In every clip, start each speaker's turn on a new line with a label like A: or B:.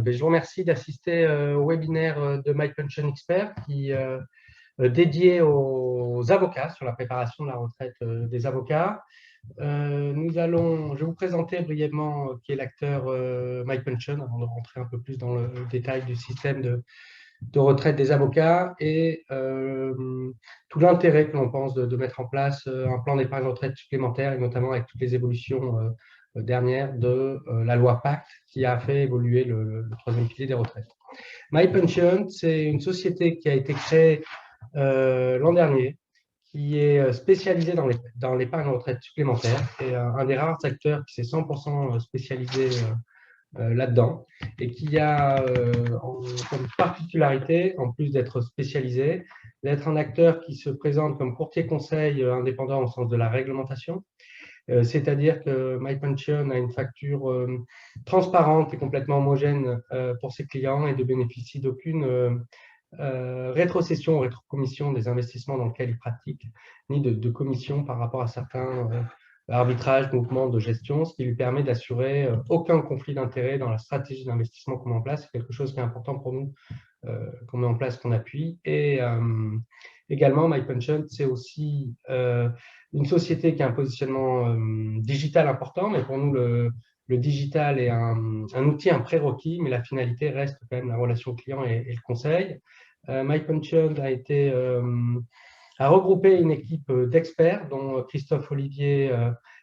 A: je vous remercie d'assister au webinaire de MyPension Expert qui est dédié aux avocats sur la préparation de la retraite des avocats. Je vais vous présenter brièvement qui est l'acteur MyPension avant de rentrer un peu plus dans le détail du système de retraite des avocats et tout l'intérêt que l'on pense de mettre en place un plan d'épargne retraite supplémentaire et notamment avec toutes les évolutions dernières de la loi Pacte qui a fait évoluer le troisième pilier des retraites. MyPension, c'est une société qui a été créée l'an dernier, qui est spécialisée dans l'épargne retraite supplémentaire. C'est un des rares acteurs qui s'est 100% spécialisé là-dedans et qui a comme particularité, en plus d'être spécialisé, d'être un acteur qui se présente comme courtier conseil indépendant au sens de la réglementation. C'est-à-dire que MyPension a une facture transparente et complètement homogène pour ses clients et ne bénéficie d'aucune rétrocession ou rétrocommission des investissements dans lesquels ils pratiquent, ni de commission par rapport à certains arbitrages, mouvements de gestion, ce qui lui permet d'assurer aucun conflit d'intérêt dans la stratégie d'investissement qu'on met en place. C'est quelque chose qui est important pour nous, qu'on met en place, qu'on appuie. Et également, MyPension, c'est aussi une société qui a un positionnement digital important, mais pour nous, le digital est un outil, un prérequis, mais la finalité reste quand même la relation client et le conseil. MyPension a regroupé une équipe d'experts, dont Christophe Olivier,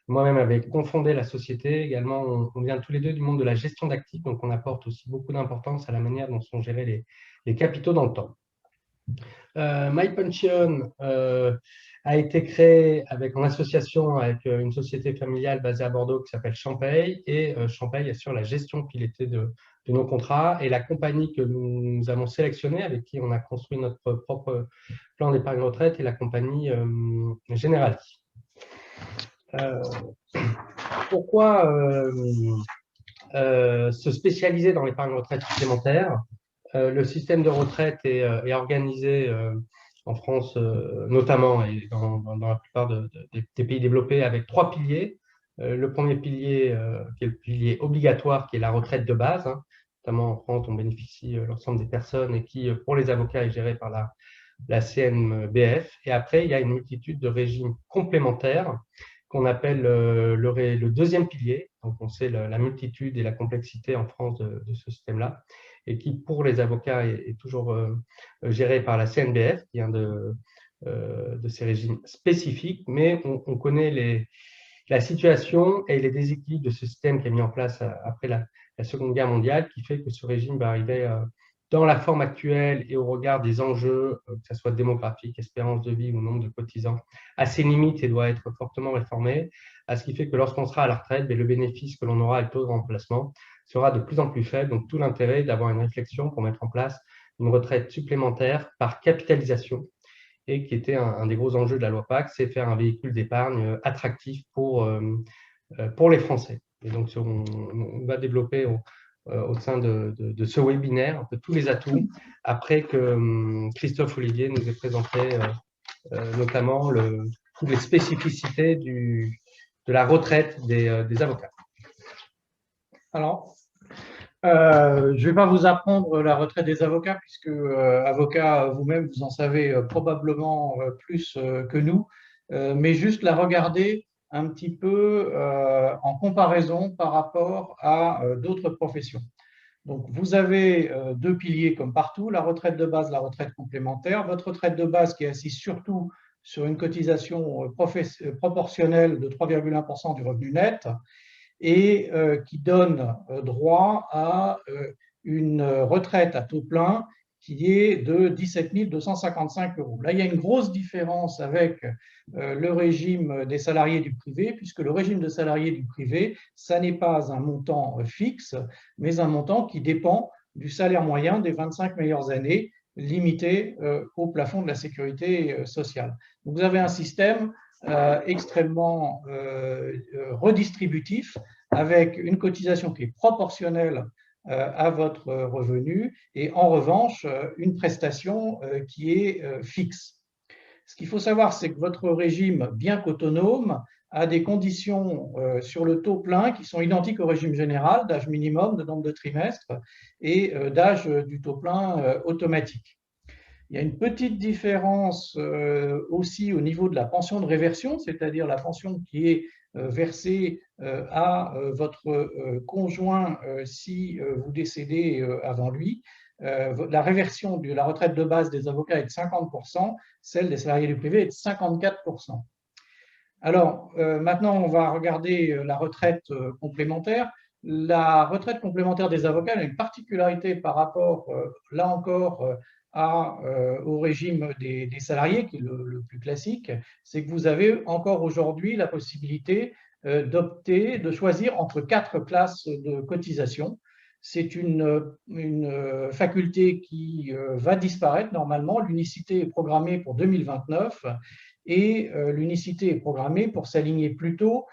A: moi-même, avait cofondé la société. Également, on vient tous les deux du monde de la gestion d'actifs, donc on apporte aussi beaucoup d'importance à la manière dont sont gérés les capitaux dans le temps. MyPension a été créé en association avec une société familiale basée à Bordeaux qui s'appelle Champay, et Champay assure la gestion pilotée de nos contrats, et la compagnie que nous avons sélectionnée, avec qui on a construit notre propre plan d'épargne retraite, est la compagnie Generali. Pourquoi se spécialiser dans l'épargne retraite supplémentaire? Le système de retraite est organisé en France notamment et dans la plupart des pays développés avec 3 piliers. Le premier pilier, qui est le pilier obligatoire, qui est la retraite de base. Notamment en France, on bénéficie l'ensemble des personnes et qui, pour les avocats, est géré par la CNBF. Et après, il y a une multitude de régimes complémentaires qu'on appelle le deuxième pilier. Donc, on sait la multitude et la complexité en France de ce système-là, et qui, pour les avocats, est toujours géré par la CNBF, qui est un de ces régimes spécifiques, mais on connaît la situation et les déséquilibres de ce système qui est mis en place après la Seconde Guerre mondiale, qui fait que ce régime va arriver dans la forme actuelle et au regard des enjeux, que ce soit démographique, espérance de vie ou nombre de cotisants, à ses limites et doit être fortement réformé, à ce qui fait que lorsqu'on sera à la retraite, le bénéfice que l'on aura avec le taux de remplacement sera de plus en plus faible. Donc, tout l'intérêt d'avoir une réflexion pour mettre en place une retraite supplémentaire par capitalisation, et qui était un des gros enjeux de la loi Pacte, c'est faire un véhicule d'épargne attractif pour les Français. Et donc, on va développer au sein de ce webinaire un peu tous les atouts, après que Christophe Olivier nous ait présenté notamment toutes les spécificités de la retraite des avocats.
B: Alors, je ne vais pas vous apprendre la retraite des avocats, puisque avocat vous-même, vous en savez probablement plus que nous, mais juste la regarder un petit peu en comparaison par rapport à d'autres professions. Donc, vous avez 2 piliers comme partout, la retraite de base, la retraite complémentaire. Votre retraite de base qui est assise surtout sur une cotisation proportionnelle de 3,1% du revenu net, et qui donne droit à une retraite à taux plein qui est de 17 255 €. Là, il y a une grosse différence avec le régime des salariés du privé, puisque le régime de salariés du privé, ça n'est pas un montant fixe, mais un montant qui dépend du salaire moyen des 25 meilleures années, limité au plafond de la sécurité sociale. Donc, vous avez un système extrêmement redistributif, avec une cotisation qui est proportionnelle à votre revenu, et en revanche une prestation qui est fixe. Ce qu'il faut savoir, c'est que votre régime, bien qu'autonome, à des conditions sur le taux plein qui sont identiques au régime général, d'âge minimum, de nombre de trimestres et d'âge du taux plein automatique. Il y a une petite différence aussi au niveau de la pension de réversion, c'est-à-dire la pension qui est versée à votre conjoint si vous décédez avant lui. La réversion de la retraite de base des avocats est de 50%, celle des salariés du privé est de 54%. Alors, maintenant, on va regarder la retraite complémentaire. La retraite complémentaire des avocats a une particularité par rapport, là encore, au régime des salariés, qui est le plus classique, c'est que vous avez encore aujourd'hui la possibilité d'opter, de choisir entre 4 classes de cotisation. C'est une faculté qui va disparaître normalement. L'unicité est programmée pour 2029 et l'unicité est programmée pour s'aligner plutôt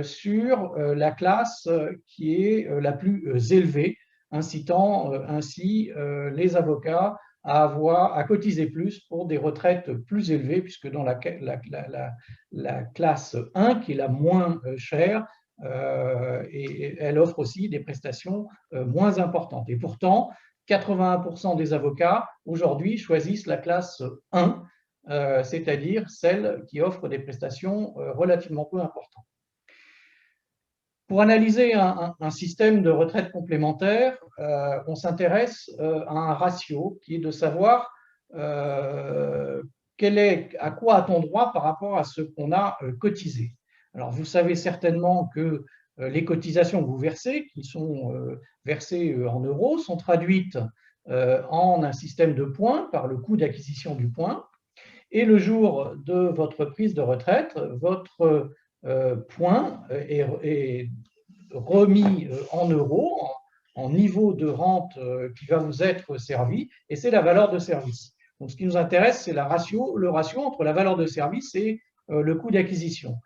B: sur la classe qui est la plus élevée, incitant ainsi les avocats à cotiser plus pour des retraites plus élevées, puisque dans la classe 1, qui est la moins chère, et elle offre aussi des prestations moins importantes. Et pourtant, 81% des avocats aujourd'hui choisissent la classe 1, c'est-à-dire celle qui offre des prestations relativement peu importantes. Pour analyser un système de retraite complémentaire, on s'intéresse à un ratio qui est de savoir à quoi a-t-on droit par rapport à ce qu'on a cotisé. Alors, vous savez certainement que les cotisations que vous versez, qui sont versées en euros, sont traduites en un système de points par le coût d'acquisition du point. Et le jour de votre prise de retraite, votre point est remis en euros, en niveau de rente qui va vous être servi, et c'est la valeur de service. Donc, ce qui nous intéresse, c'est le ratio entre la valeur de service et le coût d'acquisition.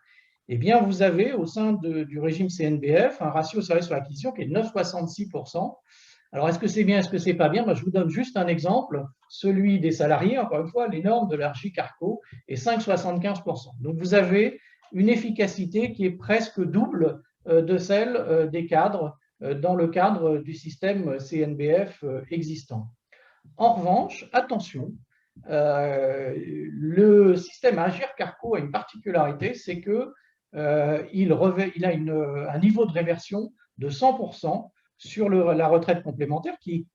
B: Eh bien, vous avez au sein du régime CNBF un ratio service sur l'acquisition qui est de 9,66%. Alors, est-ce que c'est bien, est-ce que c'est pas bien? Je vous donne juste un exemple, celui des salariés, encore une fois, les normes de l'Argy-Carco est 5,75%. Donc, vous avez une efficacité qui est presque double de celle des cadres dans le cadre du système CNBF existant. En revanche, attention, le système Agirc-Arrco a une particularité, c'est qu'il a un niveau de réversion de 100% sur la retraite complémentaire, qui,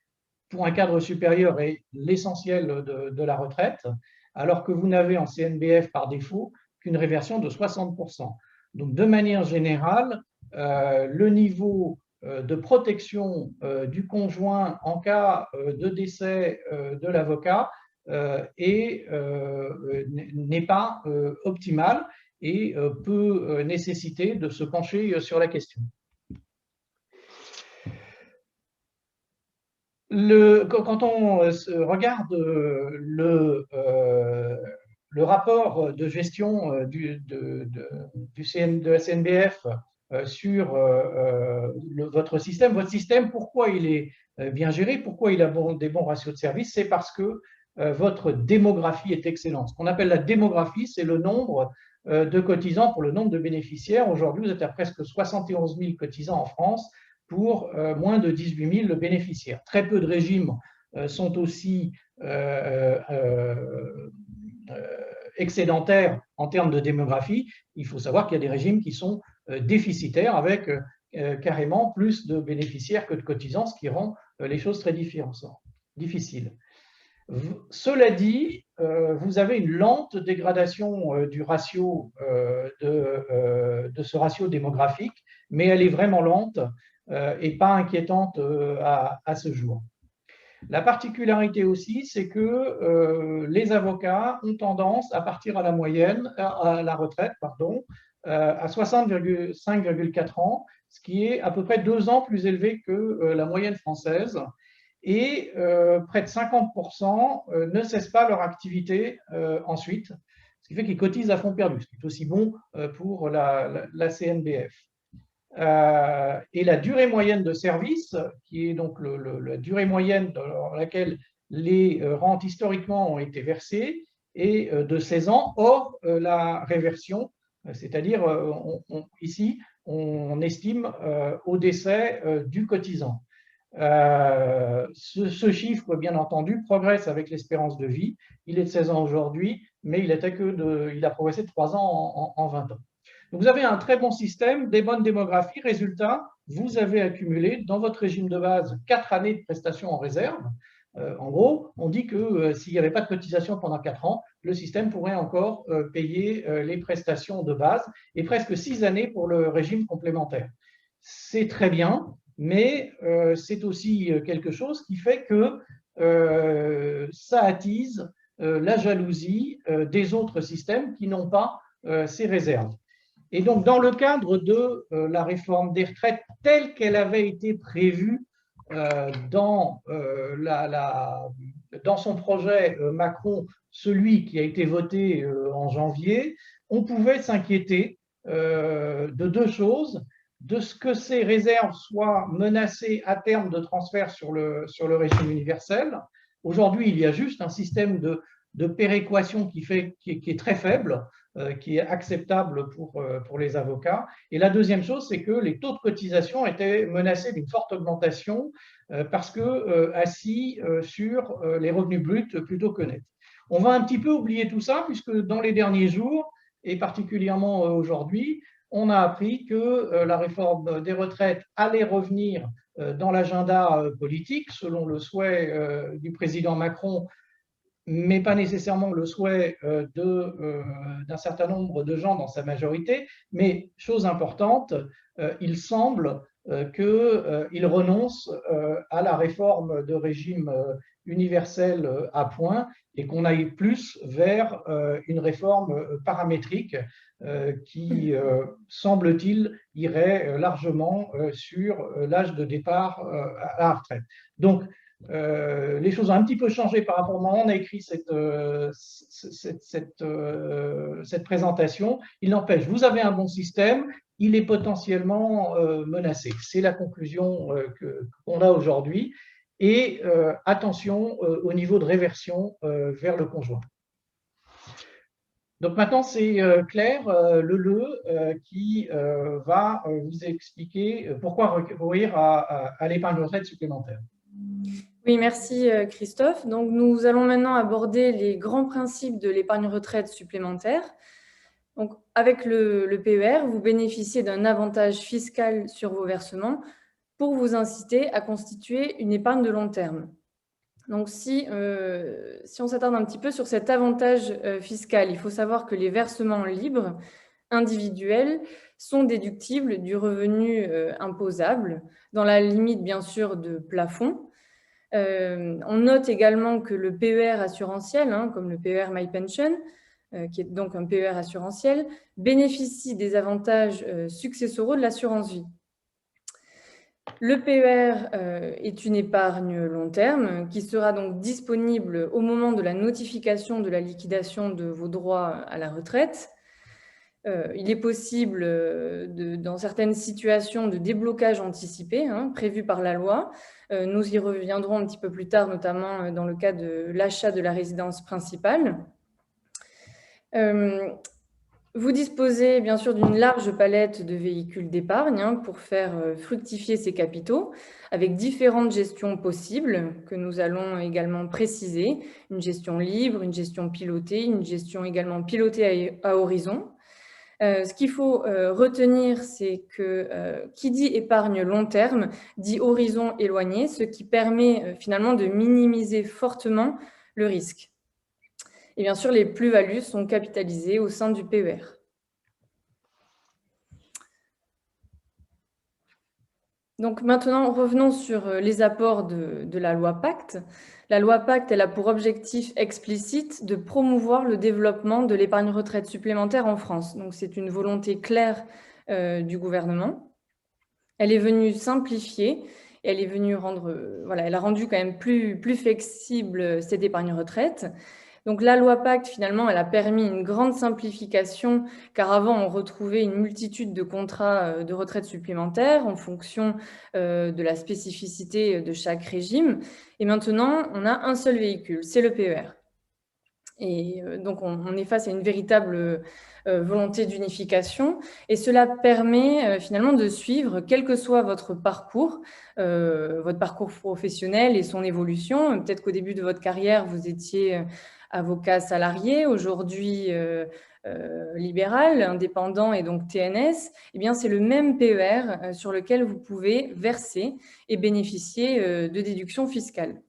B: pour un cadre supérieur, est l'essentiel de la retraite, alors que vous n'avez en CNBF par défaut qu'une réversion de 60%. Donc, de manière générale, le niveau de protection du conjoint en cas de décès de l'avocat n'est pas optimal et peut nécessiter de se pencher sur la question. Quand on regarde le rapport de gestion de la CNBF sur votre système, pourquoi il est bien géré, pourquoi il a des bons ratios de service, c'est parce que votre démographie est excellente. Ce qu'on appelle la démographie, c'est le nombre de cotisants pour le nombre de bénéficiaires. Aujourd'hui, vous êtes à presque 71 000 cotisants en France pour moins de 18 000 bénéficiaires. Très peu de régimes sont aussi excédentaires en termes de démographie. Il faut savoir qu'il y a des régimes qui sont déficitaires avec carrément plus de bénéficiaires que de cotisants, ce qui rend les choses très difficiles. Cela dit, vous avez une lente dégradation du ratio de ce ratio démographique, mais elle est vraiment lente et pas inquiétante à ce jour. La particularité aussi, c'est que les avocats ont tendance à partir à la retraite, à 60,5,4 ans, ce qui est à peu près 2 ans plus élevé que la moyenne française. Et près de 50% ne cessent pas leur activité ensuite, ce qui fait qu'ils cotisent à fonds perdu, ce qui est aussi bon pour la CNBF. Et la durée moyenne de service, qui est donc la durée moyenne dans laquelle les rentes historiquement ont été versées, est de 16 ans, hors la réversion C'est-à-dire, ici, on estime au décès du cotisant. Ce chiffre, bien entendu, progresse avec l'espérance de vie. Il est de 16 ans aujourd'hui, mais il a progressé de 3 ans en 20 ans. Donc, vous avez un très bon système, des bonnes démographies. Résultat, vous avez accumulé dans votre régime de base 4 années de prestations en réserve. En gros, on dit que s'il n'y avait pas de cotisation pendant 4 ans, le système pourrait encore payer les prestations de base et presque 6 années pour le régime complémentaire. C'est très bien, mais c'est aussi quelque chose qui fait que ça attise la jalousie des autres systèmes qui n'ont pas ces réserves. Et donc, dans le cadre de la réforme des retraites telle qu'elle avait été prévue dans son projet Macron, celui qui a été voté en janvier, on pouvait s'inquiéter de 2 choses, de ce que ces réserves soient menacées à terme de transfert sur le régime universel. Aujourd'hui, il y a juste un système de péréquation qui est très faible, qui est acceptable pour les avocats. Et la deuxième chose, c'est que les taux de cotisation étaient menacés d'une forte augmentation parce que assis sur les revenus bruts plutôt que nets. On va un petit peu oublier tout ça puisque dans les derniers jours, et particulièrement aujourd'hui, on a appris que la réforme des retraites allait revenir dans l'agenda politique selon le souhait du président Macron, mais pas nécessairement le souhait d'un certain nombre de gens dans sa majorité. Mais chose importante, il semble qu'il renonce à la réforme de régime universel à points et qu'on aille plus vers une réforme paramétrique qui, semble-t-il, irait largement sur l'âge de départ à la retraite. Donc, les choses ont un petit peu changé par rapport au moment où on a écrit cette présentation. Il n'empêche, vous avez un bon système, il est potentiellement menacé. C'est la conclusion qu'on a aujourd'hui. Et attention au niveau de réversion vers le conjoint. Donc maintenant, c'est Claire Leleu qui va vous expliquer pourquoi recourir à l'épargne retraite supplémentaire.
C: Oui, merci Christophe. Donc, nous allons maintenant aborder les grands principes de l'épargne retraite supplémentaire. Donc, avec le PER, vous bénéficiez d'un avantage fiscal sur vos versements pour vous inciter à constituer une épargne de long terme. Donc, si on s'attarde un petit peu sur cet avantage fiscal, il faut savoir que les versements libres individuels sont déductibles du revenu imposable, dans la limite, bien sûr, de plafond. On note également que le PER assurantiel, comme le PER MyPension, qui est donc un PER assurantiel, bénéficie des avantages successoraux de l'assurance vie. Le PER est une épargne long terme qui sera donc disponible au moment de la notification de la liquidation de vos droits à la retraite. Il est possible, dans certaines situations, de déblocage anticipé prévu par la loi. Nous y reviendrons un petit peu plus tard, notamment dans le cas de l'achat de la résidence principale. Vous disposez bien sûr d'une large palette de véhicules d'épargne pour faire fructifier ces capitaux, avec différentes gestions possibles que nous allons également préciser. Une gestion libre, une gestion pilotée, une gestion également pilotée à horizon. Ce qu'il faut retenir, c'est que qui dit épargne long terme dit horizon éloigné, ce qui permet finalement de minimiser fortement le risque. Et bien sûr, les plus-values sont capitalisées au sein du PER. Donc maintenant, revenons sur les apports de la loi Pacte. La loi Pacte, elle a pour objectif explicite de promouvoir le développement de l'épargne retraite supplémentaire en France. Donc c'est une volonté claire du gouvernement. Elle est venue simplifier, et elle est venue elle a rendu quand même plus flexible cette épargne retraite. Donc la loi Pacte, finalement, elle a permis une grande simplification, car avant, on retrouvait une multitude de contrats de retraite supplémentaires en fonction de la spécificité de chaque régime. Et maintenant, on a un seul véhicule, c'est le PER. Et donc, on est face à une véritable volonté d'unification. Et cela permet finalement de suivre, quel que soit votre parcours professionnel et son évolution. Peut-être qu'au début de votre carrière, vous étiez avocat salarié, aujourd'hui libéral, indépendant et donc TNS. Eh bien, c'est le même PER sur lequel vous pouvez verser et bénéficier de déductions fiscales.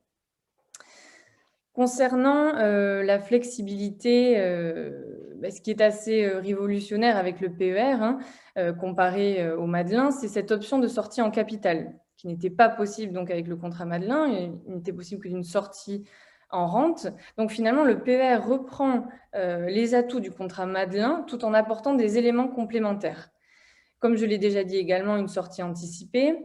C: Concernant la flexibilité, ce qui est assez révolutionnaire avec le PER, comparé au Madelin, c'est cette option de sortie en capital, qui n'était pas possible donc avec le contrat Madelin. Il n'était possible que d'une sortie en rente. Donc finalement, le PER reprend les atouts du contrat Madelin tout en apportant des éléments complémentaires. Comme je l'ai déjà dit également, une sortie anticipée.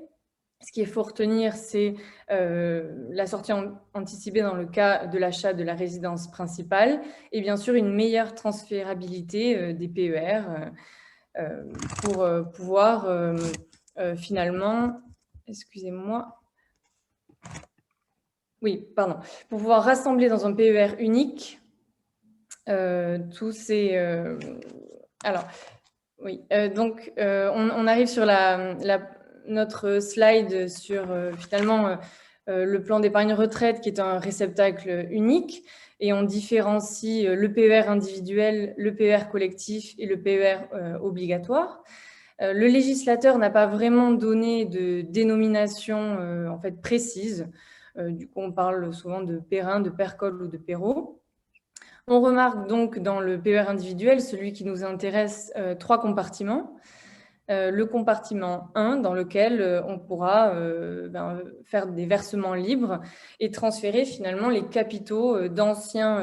C: Ce qu'il faut retenir, c'est la sortie anticipée dans le cas de l'achat de la résidence principale et bien sûr une meilleure transférabilité des PER pour pouvoir finalement, excusez-moi, oui, pardon, pour pouvoir rassembler dans un PER unique tous ces... alors, oui, donc on arrive sur notre slide sur finalement le plan d'épargne retraite qui est un réceptacle unique et on différencie le PER individuel, le PER collectif et le PER obligatoire. Le législateur n'a pas vraiment donné de dénomination en fait précise. Du coup, on parle souvent de PERIN, de PERCOL ou de PERO. On remarque donc dans le PER individuel, celui qui nous intéresse, 3 compartiments. Le compartiment 1 dans lequel on pourra faire des versements libres et transférer finalement les capitaux d'anciens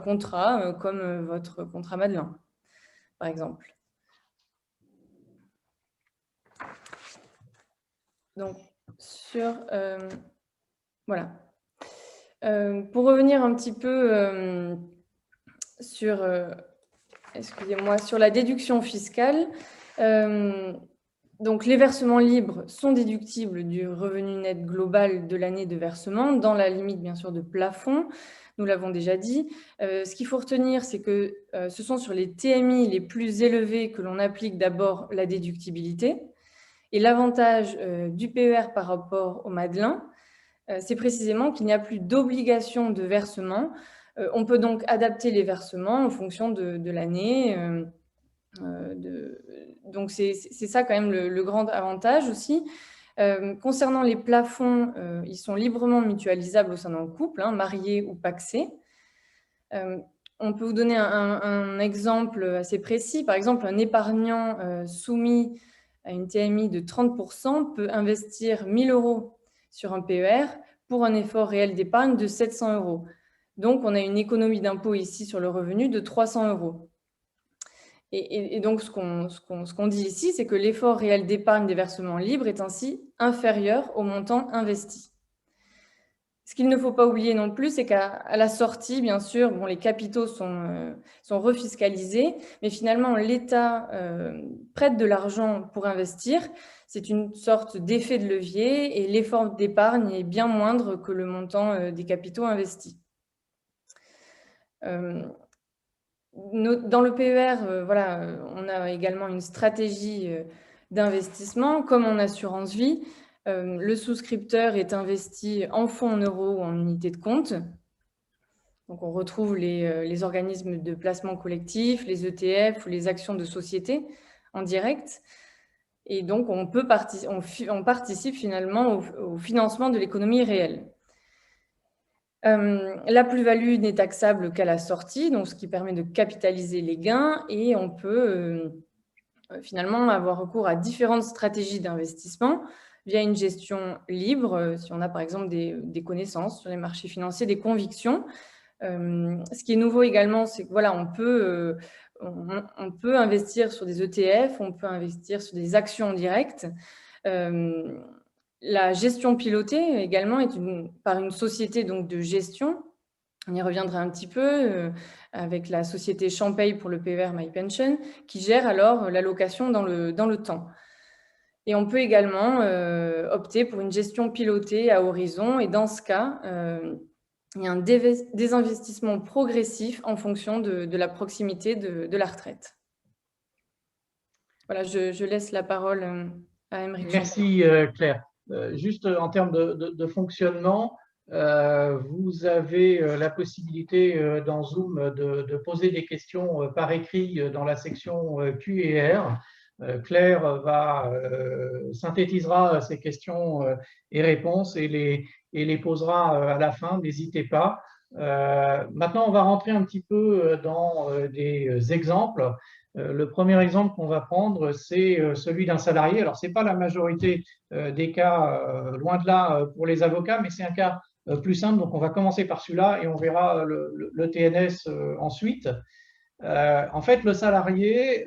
C: contrats comme votre contrat Madelin, par exemple. Donc, voilà. Pour revenir un petit peu sur la déduction fiscale, donc les versements libres sont déductibles du revenu net global de l'année de versement, dans la limite bien sûr de plafond, nous l'avons déjà dit. Ce qu'il faut retenir, c'est que ce sont sur les TMI les plus élevés que l'on applique d'abord la déductibilité. Et l'avantage du PER par rapport au Madelin, c'est précisément qu'il n'y a plus d'obligation de versement. On peut donc adapter les versements en fonction de l'année. Donc, c'est ça quand même le grand avantage aussi. Concernant les plafonds, ils sont librement mutualisables au sein d'un couple, marié ou pacsé. On peut vous donner un exemple assez précis. Par exemple, un épargnant soumis à une TMI de 30% peut investir 1 000 € sur un PER pour un effort réel d'épargne de 700 €. Donc, on a une économie d'impôt ici sur le revenu de 300 €. Et donc, ce qu'on dit ici, c'est que l'effort réel d'épargne des versements libres est ainsi inférieur au montant investi. Ce qu'il ne faut pas oublier non plus, c'est qu'à la sortie, bien sûr, les capitaux sont refiscalisés, mais finalement, l'État prête de l'argent pour investir. C'est une sorte d'effet de levier et l'effort d'épargne est bien moindre que le montant des capitaux investis. Dans le PER, on a également une stratégie d'investissement, comme en assurance vie. Le souscripteur est investi en fonds en euros ou en unités de compte. Donc, on retrouve les organismes de placement collectif, les ETF ou les actions de société en direct. Et donc, on participe finalement au financement de l'économie réelle. La plus-value n'est taxable qu'à la sortie, donc ce qui permet de capitaliser les gains, et on peut finalement avoir recours à différentes stratégies d'investissement via une gestion libre, si on a par exemple des connaissances sur les marchés financiers, des convictions. Ce qui est nouveau également, c'est que on peut investir sur des ETF, on peut investir sur des actions directes. La gestion pilotée également est par une société donc de gestion. On y reviendra un petit peu avec la société Champay pour le PER MyPension, qui gère alors l'allocation dans le temps. Et on peut également opter pour une gestion pilotée à horizon. Et dans ce cas, et un désinvestissement progressif en fonction de la proximité de la retraite. Voilà, je laisse la parole à Aymeric Champagne.
B: Merci Claire. Juste en termes de fonctionnement, vous avez la possibilité dans Zoom de poser des questions par écrit dans la section Q&R. Claire synthétisera ces questions et réponses et les posera à la fin, n'hésitez pas. Maintenant, on va rentrer un petit peu dans des exemples. Le premier exemple qu'on va prendre, c'est celui d'un salarié. Alors, ce n'est pas la majorité des cas, loin de là, pour les avocats, mais c'est un cas plus simple. Donc, on va commencer par celui-là et on verra le TNS ensuite. En fait, le salarié,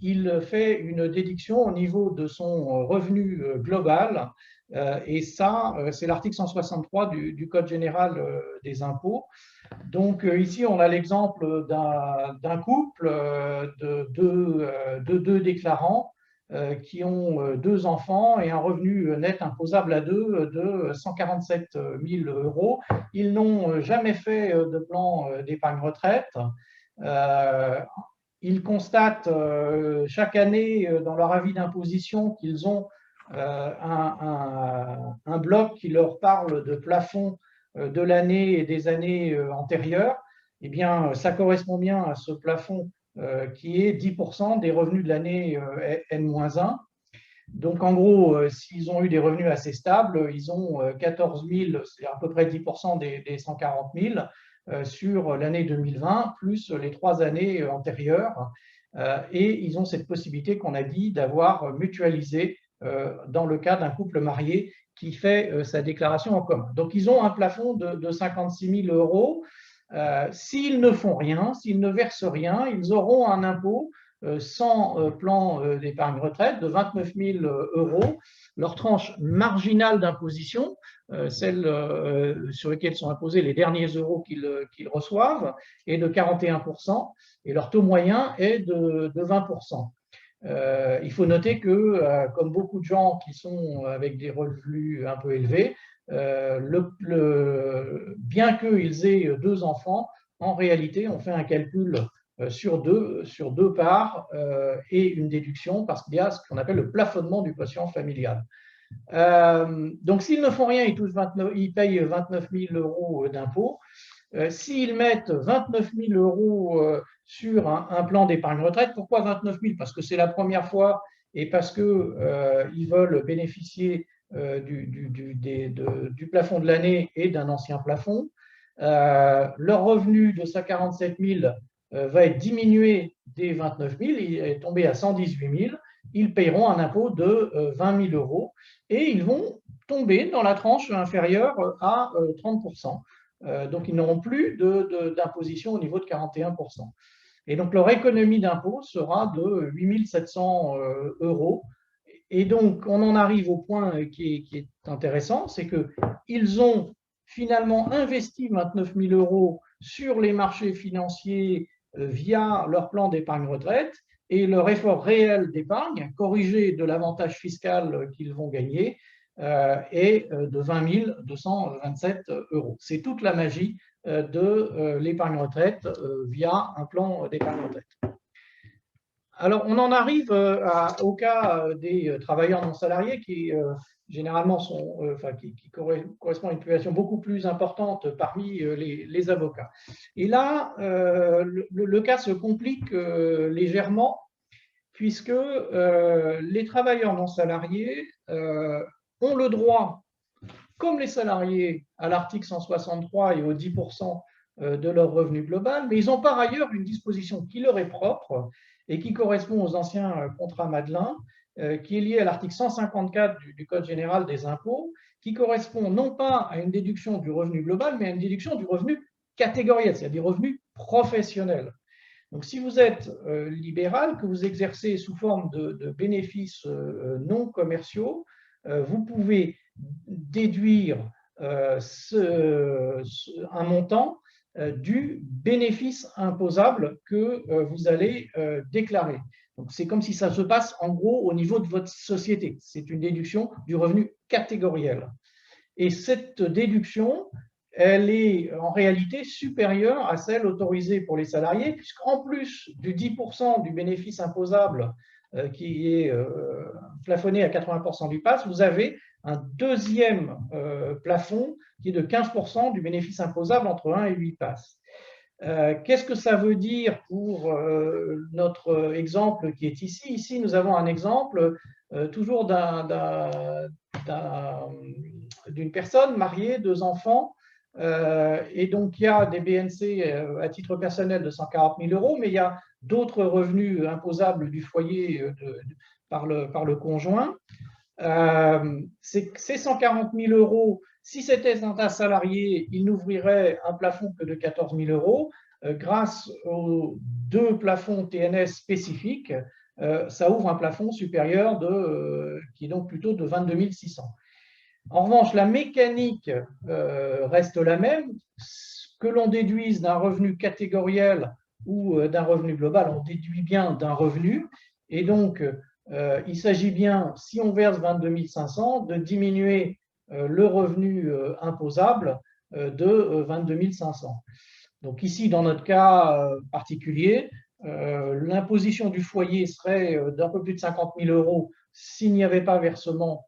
B: il fait une déduction au niveau de son revenu global. Et ça, c'est l'article 163 du Code général des impôts. Donc ici, on a l'exemple d'un couple de deux déclarants qui ont 2 enfants et un revenu net imposable à deux de 147 000 €. Ils n'ont jamais fait de plan d'épargne retraite. Ils constatent chaque année dans leur avis d'imposition qu'ils ont un bloc qui leur parle de plafond de l'année et des années antérieures. Eh bien, ça correspond bien à ce plafond qui est 10% des revenus de l'année N-1. Donc, en gros, s'ils ont eu des revenus assez stables, ils ont 14 000, c'est à peu près 10% des 140 000 sur l'année 2020, plus les 3 années antérieures. Et ils ont cette possibilité qu'on a dit d'avoir mutualisé dans le cas d'un couple marié qui fait sa déclaration en commun. Donc, ils ont un plafond de 56 000 €. S'ils ne font rien, s'ils ne versent rien, ils auront un impôt sans plan d'épargne retraite de 29 000 €. Leur tranche marginale d'imposition, celle sur laquelle sont imposés les derniers euros qu'ils reçoivent, est de 41% et leur taux moyen est de 20%. Il faut noter que, comme beaucoup de gens qui sont avec des revenus un peu élevés, bien qu'ils aient 2 enfants, en réalité, on fait un calcul sur deux parts et une déduction parce qu'il y a ce qu'on appelle le plafonnement du quotient familial. Donc, s'ils ne font rien, ils payent 29 000 € d'impôts. S'ils mettent 29 000 € sur un plan d'épargne retraite, pourquoi 29 000 ? Parce que c'est la première fois et parce qu'ils veulent bénéficier du plafond de l'année et d'un ancien plafond. Leur revenu de 147 000 va être diminué des 29 000, il est tombé à 118 000. Ils paieront un impôt de 20 000 € et ils vont tomber dans la tranche inférieure à 30%. Donc, ils n'auront plus d'imposition au niveau de 41%. Et donc, leur économie d'impôt sera de 8 700 €. Et donc, on en arrive au point qui est intéressant, c'est qu'ils ont finalement investi 29 000 € sur les marchés financiers via leur plan d'épargne retraite et leur effort réel d'épargne, corrigé de l'avantage fiscal qu'ils vont gagner, est de 20 227 €. C'est toute la magie de l'épargne retraite via un plan d'épargne retraite. Alors, on en arrive au cas des travailleurs non salariés qui généralement qui correspondent à une population beaucoup plus importante parmi les avocats. Et là, le cas se complique légèrement puisque les travailleurs non salariés ont le droit, comme les salariés, à l'article 163 et aux 10% de leur revenu global, mais ils ont par ailleurs une disposition qui leur est propre et qui correspond aux anciens contrats Madelin, qui est liée à l'article 154 du Code général des impôts, qui correspond non pas à une déduction du revenu global, mais à une déduction du revenu catégoriel, c'est-à-dire des revenus professionnels. Donc, si vous êtes libéral, que vous exercez sous forme de bénéfices non commerciaux, vous pouvez déduire un montant du bénéfice imposable que vous allez déclarer. Donc, c'est comme si ça se passe en gros au niveau de votre société. C'est une déduction du revenu catégoriel. Et cette déduction, elle est en réalité supérieure à celle autorisée pour les salariés, puisqu'en plus du 10% du bénéfice imposable qui est plafonné à 80% du PAS, vous avez un deuxième plafond qui est de 15% du bénéfice imposable entre 1 et 8 PAS. Qu'est-ce que ça veut dire pour notre exemple qui est ici? Ici, nous avons un exemple toujours d'une personne mariée, 2 enfants, et donc il y a des BNC à titre personnel de 140 000 euros, mais il y a d'autres revenus imposables du foyer par le conjoint. Ces 140 000 euros, si c'était un salarié, il n'ouvrirait un plafond que de 14 000 euros. Grâce aux 2 plafonds TNS spécifiques, ça ouvre un plafond supérieur qui est donc plutôt de 22 600. En revanche, la mécanique reste la même. Que l'on déduise d'un revenu catégoriel ou d'un revenu global, on déduit bien d'un revenu. Et donc, il s'agit bien, si on verse 22 500, de diminuer le revenu imposable de 22 500. Donc ici, dans notre cas particulier, l'imposition du foyer serait d'un peu plus de 50 000 euros s'il n'y avait pas versement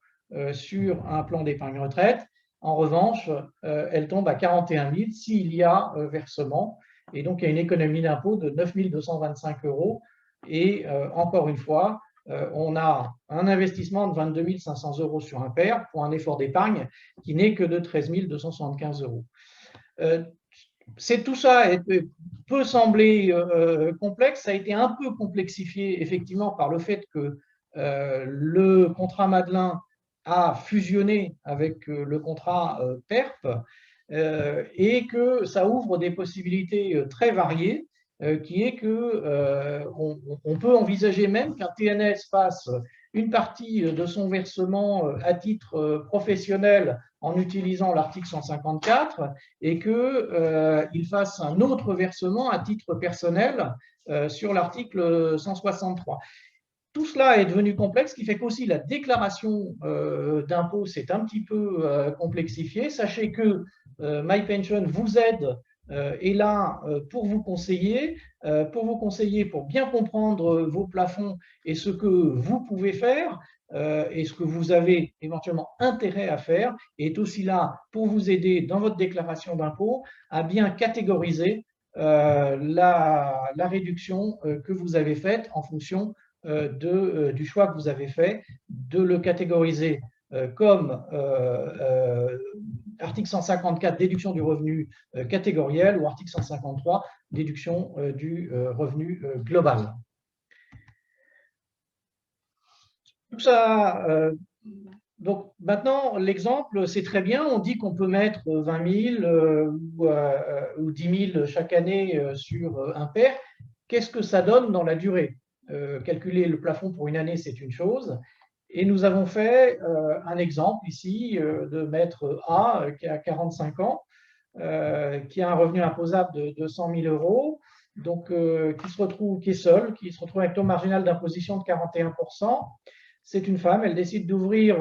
B: sur un plan d'épargne retraite. En revanche, elle tombe à 41 000 s'il y a versement. Et donc, il y a une économie d'impôt de 9 225 euros. Et encore une fois, on a un investissement de 22 500 euros sur un père pour un effort d'épargne qui n'est que de 13 275 euros. Tout ça peut sembler complexe, ça a été un peu complexifié effectivement par le fait que le contrat Madelin a fusionné avec le contrat PERP et que ça ouvre des possibilités très variées, qui est que on peut envisager même qu'un TNS fasse une partie de son versement à titre professionnel en utilisant l'article 154 et qu'il fasse un autre versement à titre personnel sur l'article 163. Tout cela est devenu complexe, ce qui fait qu'aussi la déclaration d'impôt s'est un petit peu complexifiée. Sachez que MyPension vous aide est là pour vous conseiller, pour bien comprendre vos plafonds et ce que vous pouvez faire et ce que vous avez éventuellement intérêt à faire, et est aussi là pour vous aider dans votre déclaration d'impôt à bien catégoriser la réduction que vous avez faite en fonction du choix que vous avez fait, de le catégoriser comme article 154, déduction du revenu catégoriel, ou article 153, déduction du revenu global. Tout ça, donc maintenant, l'exemple, c'est très bien, on dit qu'on peut mettre 20 000 ou 10 000 chaque année sur un père. Qu'est-ce que ça donne dans la durée? Calculer le plafond pour une année, c'est une chose. Et nous avons fait un exemple ici de maître A qui a 45 ans, qui a un revenu imposable de 100 000 euros, donc qui est seul, qui se retrouve avec un taux marginal d'imposition de 41%. C'est une femme, elle décide d'ouvrir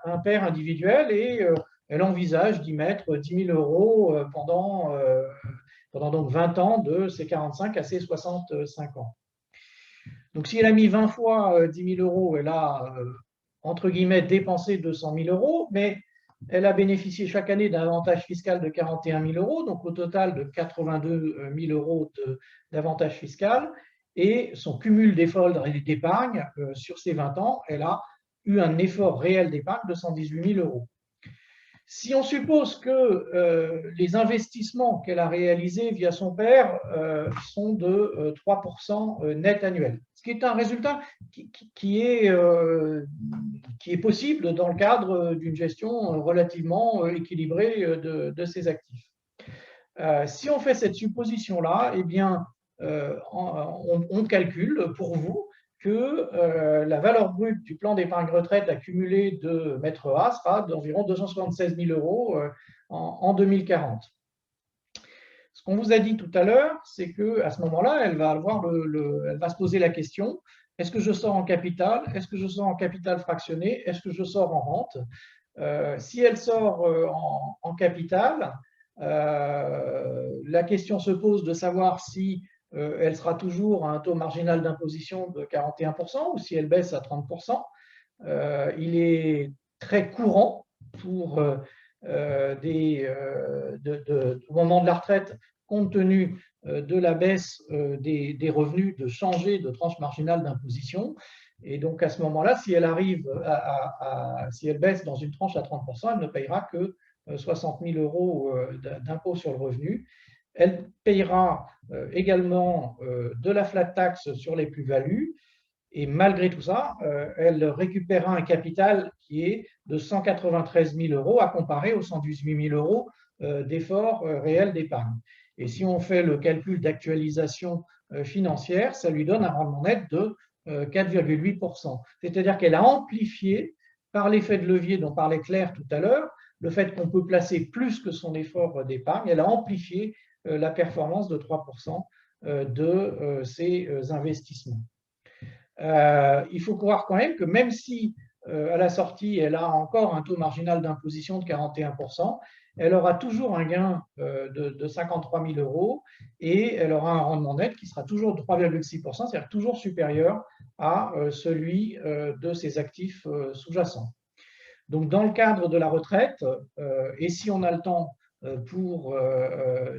B: un père individuel et elle envisage d'y mettre 10 000 euros pendant donc 20 ans, de ses 45 à ses 65 ans. Donc, si elle a mis 20 fois 10 000 euros, elle a, entre guillemets, dépensé 200 000 euros, mais elle a bénéficié chaque année d'un avantage fiscal de 41 000 euros, donc au total de 82 000 euros d'avantage fiscal, et son cumul d'efforts et d'épargne sur ces 20 ans, elle a eu un effort réel d'épargne de 118 000 euros. Si on suppose que les investissements qu'elle a réalisés via son père sont de 3% net annuel, ce qui est un résultat qui est possible dans le cadre d'une gestion relativement équilibrée de ses actifs. Si on fait cette supposition-là, eh bien, on calcule pour vous que la valeur brute du plan d'épargne retraite accumulé de maître A sera d'environ 276 000 euros en 2040. Ce qu'on vous a dit tout à l'heure, c'est qu'à ce moment-là, elle va se poser la question: est-ce que je sors en capital? Est-ce que je sors en capital fractionné? Est-ce que je sors en rente? Si elle sort en capital, La question se pose de savoir si elle sera toujours à un taux marginal d'imposition de 41% ou si elle baisse à 30%. Il est très courant pour au moment de la retraite, compte tenu de la baisse des revenus, de changer de tranche marginale d'imposition. Et donc, à ce moment-là, si elle si elle baisse dans une tranche à 30%, elle ne payera que 60 000 euros d'impôt sur le revenu. Elle payera également de la flat tax sur les plus-values. Et malgré tout ça, elle récupérera un capital qui est de 193 000 euros à comparer aux 118 000 euros d'effort réel d'épargne. Et si on fait le calcul d'actualisation financière, ça lui donne un rendement net de 4,8%. C'est-à-dire qu'elle a amplifié, par l'effet de levier dont parlait Claire tout à l'heure, le fait qu'on peut placer plus que son effort d'épargne, elle a amplifié la performance de 3% de ses investissements. Il faut croire quand même que même si à la sortie, elle a encore un taux marginal d'imposition de 41%, elle aura toujours un gain de 53 000 euros et elle aura un rendement net qui sera toujours de 3,6%, c'est-à-dire toujours supérieur à celui de ses actifs sous-jacents. Donc, dans le cadre de la retraite, et si on a le temps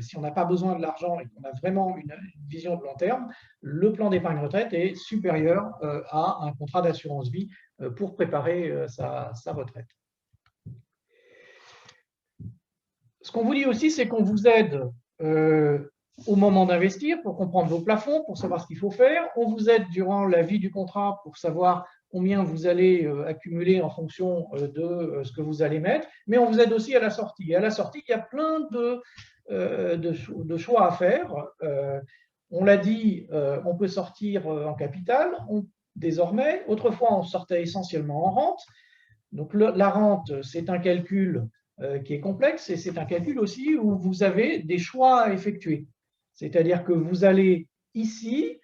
B: si on n'a pas besoin de l'argent et qu'on a vraiment une vision de long terme, le plan d'épargne retraite est supérieur à un contrat d'assurance vie pour préparer sa retraite. Ce qu'on vous dit aussi, c'est qu'on vous aide au moment d'investir pour comprendre vos plafonds, pour savoir ce qu'il faut faire. On vous aide durant la vie du contrat pour savoir combien vous allez accumuler en fonction de ce que vous allez mettre, mais on vous aide aussi à la sortie. Et à la sortie, il y a plein de choix à faire. On l'a dit, on peut sortir en capital, désormais. Autrefois, on sortait essentiellement en rente. Donc, la rente, c'est un calcul qui est complexe et c'est un calcul aussi où vous avez des choix à effectuer. C'est-à-dire que vous allez ici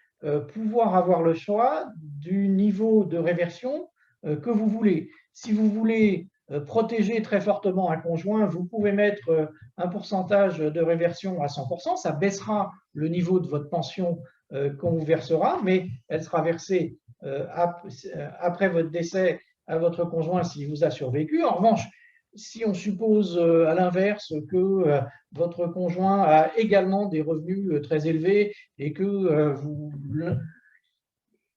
B: pouvoir avoir le choix du niveau de réversion que vous voulez. Si vous voulez protéger très fortement un conjoint, vous pouvez mettre un pourcentage de réversion à 100%, ça baissera le niveau de votre pension qu'on vous versera, mais elle sera versée après votre décès à votre conjoint s'il vous a survécu. En revanche, si on suppose à l'inverse que votre conjoint a également des revenus très élevés et que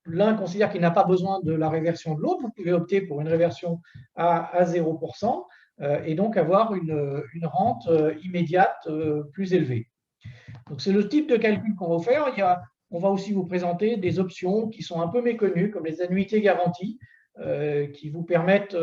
B: l'un considère qu'il n'a pas besoin de la réversion de l'autre, vous pouvez opter pour une réversion à 0% et donc avoir une rente immédiate plus élevée. Donc c'est le type de calcul qu'on va faire. On va aussi vous présenter des options qui sont un peu méconnues, comme les annuités garanties, qui vous permettent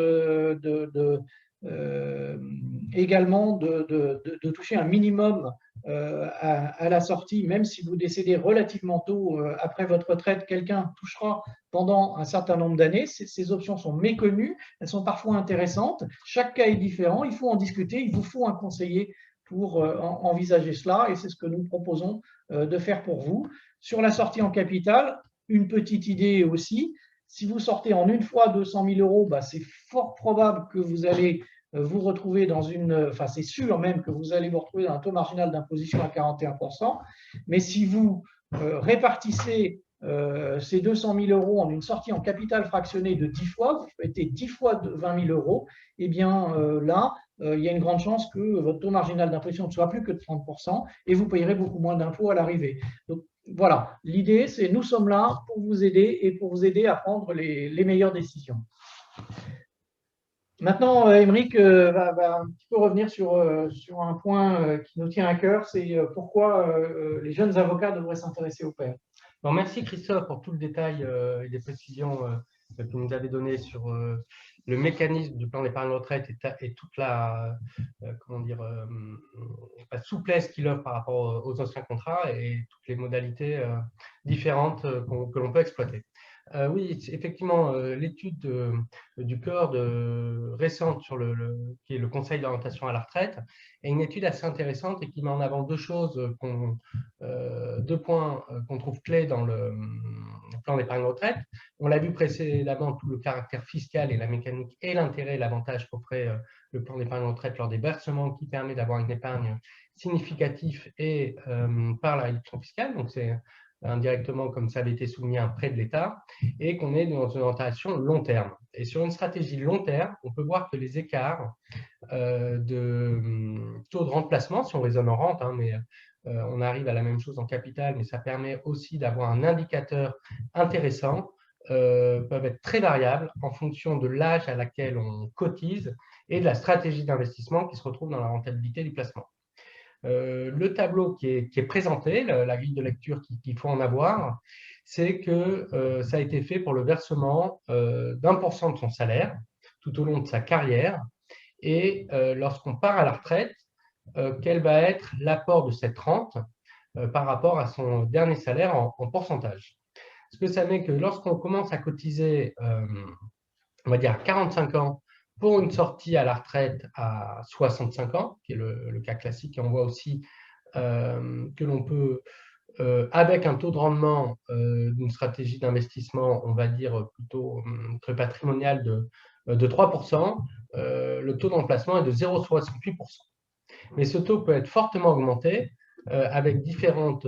B: également de toucher un minimum à la sortie, même si vous décédez relativement tôt après votre retraite, quelqu'un touchera pendant un certain nombre d'années. Ces options sont méconnues, elles sont parfois intéressantes. Chaque cas est différent, il faut en discuter, il vous faut un conseiller pour envisager cela et c'est ce que nous proposons de faire pour vous. Sur la sortie en capital, une petite idée aussi. Si vous sortez en une fois 200 000 euros, c'est fort probable que vous allez vous retrouver enfin c'est sûr même que vous allez vous retrouver dans un taux marginal d'imposition à 41%. Mais si vous répartissez ces 200 000 euros en une sortie en capital fractionné de 10 fois, vous mettez 10 fois 20 000 euros, et bien là, il y a une grande chance que votre taux marginal d'imposition ne soit plus que de 30% et vous payerez beaucoup moins d'impôts à l'arrivée. Donc voilà, l'idée c'est nous sommes là pour vous aider et pour vous aider à prendre les meilleures décisions. Maintenant, Émeric va un petit peu revenir sur un point qui nous tient à cœur, c'est pourquoi les jeunes avocats devraient s'intéresser au PER.
A: Bon, merci Christophe pour tout le détail et les précisions que vous nous avez données sur le mécanisme du plan d'épargne retraite et toute la souplesse qu'il offre par rapport aux anciens contrats et toutes les modalités différentes que l'on peut exploiter. Oui, effectivement, l'étude du CORD récente sur qui est le Conseil d'orientation à la retraite est une étude assez intéressante et qui met en avant deux choses, deux points qu'on trouve clés dans le plan d'épargne retraite. On l'a vu précédemment, tout le caractère fiscal et la mécanique et l'intérêt et l'avantage qu'offrait le plan d'épargne retraite lors des versements qui permet d'avoir une épargne significative et par la réduction fiscale. Donc, c'est indirectement, comme ça avait été souligné, un prêt de l'État, et qu'on est dans une orientation long terme. Et sur une stratégie long terme, on peut voir que les écarts de taux de remplacement, si on raisonne en rente, mais on arrive à la même chose en capital, mais ça permet aussi d'avoir un indicateur intéressant, peuvent être très variables en fonction de l'âge à laquelle on cotise et de la stratégie d'investissement qui se retrouve dans la rentabilité du placement. Le tableau qui est présenté, la grille de lecture qu'il faut en avoir, c'est que ça a été fait pour le versement d'1% de son salaire tout au long de sa carrière. Et lorsqu'on part à la retraite, quel va être l'apport de cette rente par rapport à son dernier salaire en pourcentage. Ce que ça met que lorsqu'on commence à cotiser, on va dire à 45 ans, pour une sortie à la retraite à 65 ans, qui est le cas classique, et on voit aussi que l'on peut, avec un taux de rendement d'une stratégie d'investissement, on va dire plutôt très patrimonial de 3%, le taux d'emplacement est de 0,68%. Mais ce taux peut être fortement augmenté avec différentes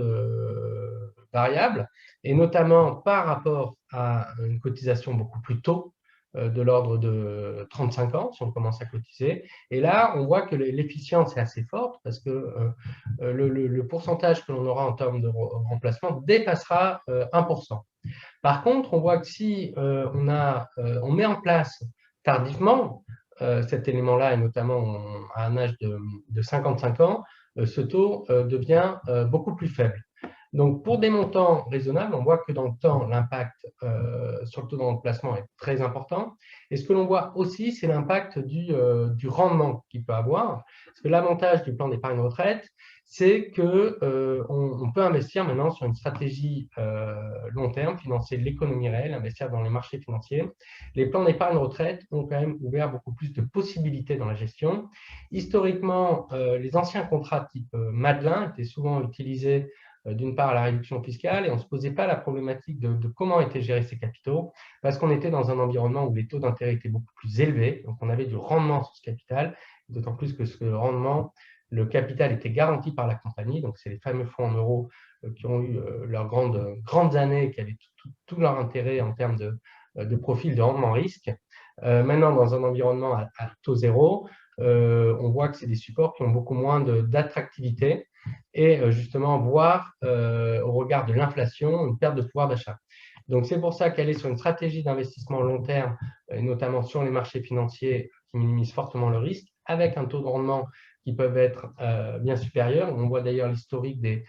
A: variables, et notamment par rapport à une cotisation beaucoup plus tôt, de l'ordre de 35 ans, si on commence à cotiser. Et là, on voit que l'efficience est assez forte parce que le pourcentage que l'on aura en termes de remplacement dépassera 1%. Par contre, on voit que si on met en place tardivement cet élément-là, et notamment à un âge de 55 ans, ce taux devient beaucoup plus faible. Donc, pour des montants raisonnables, on voit que dans le temps, l'impact sur le taux d'emplacement est très important. Et ce que l'on voit aussi, c'est l'impact du rendement qu'il peut avoir. Parce que l'avantage du plan d'épargne retraite, c'est qu'on peut investir maintenant sur une stratégie long terme, financer l'économie réelle, investir dans les marchés financiers. Les plans d'épargne retraite ont quand même ouvert beaucoup plus de possibilités dans la gestion. Historiquement, les anciens contrats type Madelin étaient souvent utilisés d'une part à la réduction fiscale, et on ne se posait pas la problématique de comment étaient gérés ces capitaux, parce qu'on était dans un environnement où les taux d'intérêt étaient beaucoup plus élevés, donc on avait du rendement sur ce capital, d'autant plus que ce rendement, le capital était garanti par la compagnie, donc c'est les fameux fonds en euros qui ont eu leurs grandes années, qui avaient tout leur intérêt en termes de profil de rendement risque. Maintenant, dans un environnement à taux zéro, on voit que c'est des supports qui ont beaucoup moins d'attractivité, et justement voir au regard de l'inflation une perte de pouvoir d'achat. Donc c'est pour ça qu'elle est sur une stratégie d'investissement long terme, et notamment sur les marchés financiers qui minimisent fortement le risque, avec un taux de rendement qui peuvent être bien supérieurs. On voit d'ailleurs l'historique des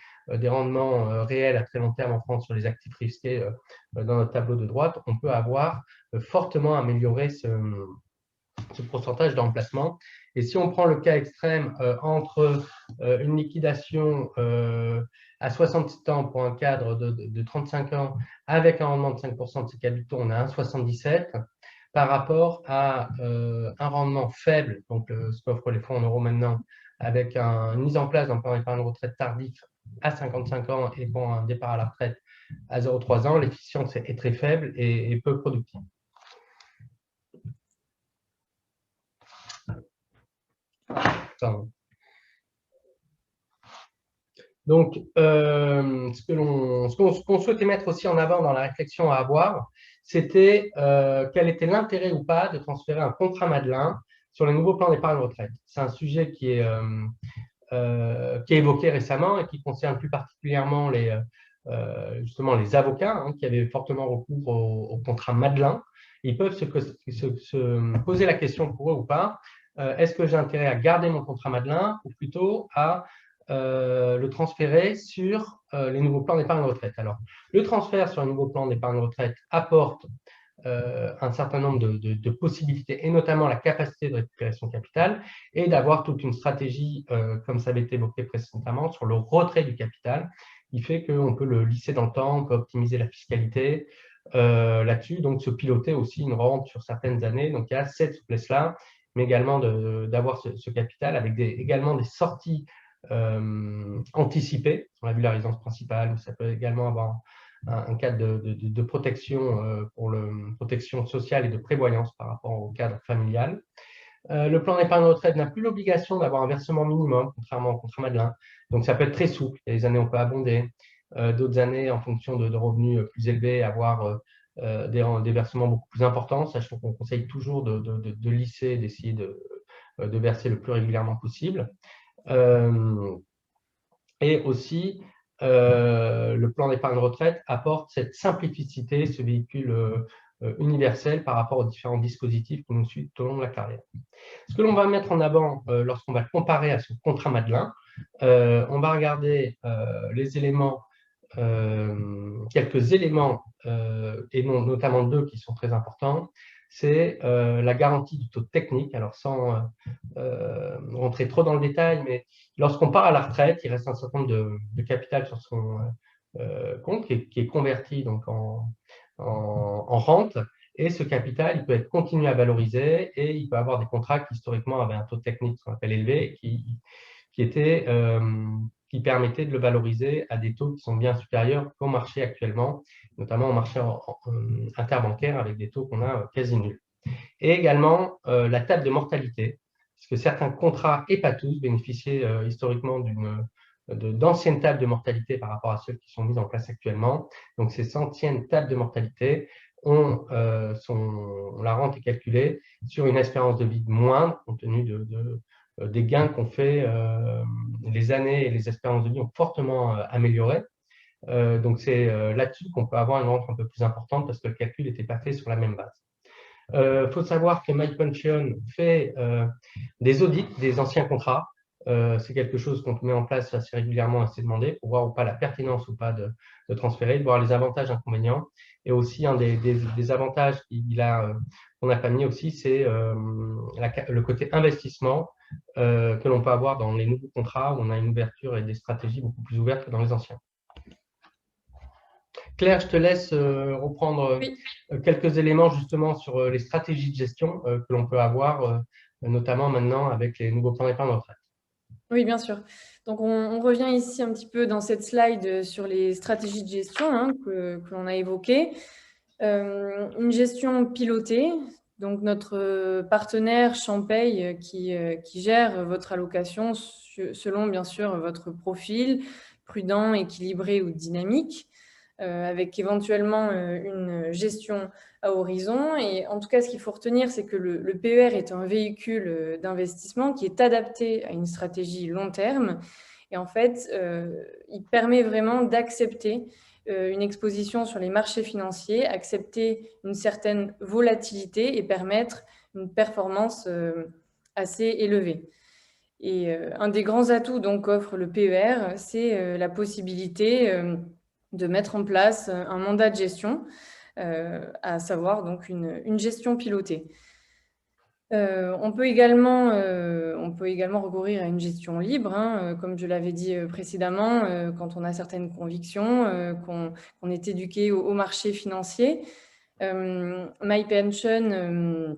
A: rendements réels à très long terme en France sur les actifs risqués dans notre tableau de droite. On peut avoir fortement amélioré ce pourcentage de remplacement. Et si on prend le cas extrême entre une liquidation à 67 ans pour un cadre de 35 ans avec un rendement de 5% de ses capitaux, on a 1,77 par rapport à un rendement faible, donc ce qu'offrent les fonds en euros maintenant, avec une mise en place d'un plan d'épargne retraite tardif à 55 ans et pour un départ à la retraite à 0,3 ans, l'efficience est très faible et peu productive. Donc, ce qu'on souhaitait mettre aussi en avant dans la réflexion à avoir, c'était quel était l'intérêt ou pas de transférer un contrat Madelin sur les nouveaux plans d'épargne retraite. C'est un sujet qui est évoqué récemment et qui concerne plus particulièrement justement les avocats qui avaient fortement recours au contrat Madelin. Ils peuvent se poser la question pour eux ou pas, est-ce que j'ai intérêt à garder mon contrat Madelin ou plutôt à le transférer sur les nouveaux plans d'épargne retraite. Alors, le transfert sur un nouveau plan d'épargne retraite apporte un certain nombre de possibilités, et notamment la capacité de récupération capital, et d'avoir toute une stratégie, comme ça avait été évoqué précédemment, sur le retrait du capital, qui fait qu'on peut le lisser dans le temps, on peut optimiser la fiscalité, là-dessus, donc se piloter aussi une rente sur certaines années. Donc, il y a cette souplesse-là, mais également d'avoir ce capital avec également des sorties anticipées. On a vu la résidence principale, ça peut également avoir un cadre de protection pour protection sociale et de prévoyance par rapport au cadre familial. Le plan d'épargne retraite n'a plus l'obligation d'avoir un versement minimum, contrairement au contrat Madelin. Donc, ça peut être très souple. Il y a des années, on peut abonder. D'autres années, en fonction de revenus plus élevés, avoir des versements beaucoup plus importants, sachant qu'on conseille toujours de lisser, d'essayer de verser le plus régulièrement possible. Et aussi, le plan d'épargne retraite apporte cette simplicité, ce véhicule universel par rapport aux différents dispositifs que nous suivons tout au long de la carrière. Ce que l'on va mettre en avant lorsqu'on va le comparer à ce contrat Madelin, on va regarder les éléments, quelques éléments, et notamment deux qui sont très importants. C'est la garantie du taux technique. Alors, sans rentrer trop dans le détail, mais lorsqu'on part à la retraite, il reste un certain nombre de capital sur son compte qui est converti donc en rente. Et ce capital, il peut être continué à valoriser et il peut avoir des contrats qui historiquement avaient un taux technique, ce qu'on appelle élevé, qui permettaient de le valoriser à des taux qui sont bien supérieurs qu'au marché actuellement, notamment au marché interbancaire avec des taux qu'on a quasi nuls. Et également la table de mortalité, parce que certains contrats, et pas tous, bénéficiaient historiquement d'anciennes tables de mortalité par rapport à celles qui sont mises en place actuellement. Donc, ces anciennes tables de mortalité, la rente est calculée sur une espérance de vie moindre, compte tenu des gains qu'on fait. Les années et les espérances de vie ont fortement amélioré. Donc, c'est là-dessus qu'on peut avoir une rente un peu plus importante parce que le calcul n'était pas fait sur la même base. Il faut savoir que MyPension fait des audits des anciens contrats. C'est quelque chose qu'on met en place assez régulièrement, assez demandé, pour voir ou pas la pertinence ou pas de transférer, de voir les avantages et inconvénients. Et aussi, un des avantages qu'on n'a pas mis aussi, c'est le côté investissement que l'on peut avoir dans les nouveaux contrats où on a une ouverture et des stratégies beaucoup plus ouvertes que dans les anciens. Claire, je te laisse reprendre quelques éléments justement sur les stratégies de gestion que l'on peut avoir, notamment maintenant avec les nouveaux plans d'épargne retraite.
C: Oui, bien sûr. Donc, on revient ici un petit peu dans cette slide sur les stratégies de gestion que l'on a évoquées. Une gestion pilotée, donc notre partenaire Champaye qui gère votre allocation selon bien sûr votre profil, prudent, équilibré ou dynamique, avec éventuellement une gestion à horizon. Et en tout cas, ce qu'il faut retenir, c'est que le PER est un véhicule d'investissement qui est adapté à une stratégie long terme. Et en fait, il permet vraiment d'accepter une exposition sur les marchés financiers, accepter une certaine volatilité et permettre une performance assez élevée. Et un des grands atouts donc qu'offre le PER, c'est la possibilité de mettre en place un mandat de gestion, à savoir donc une gestion pilotée. On peut également recourir à une gestion libre, comme je l'avais dit précédemment, quand on a certaines convictions, qu'on est éduqué au marché financier. MyPension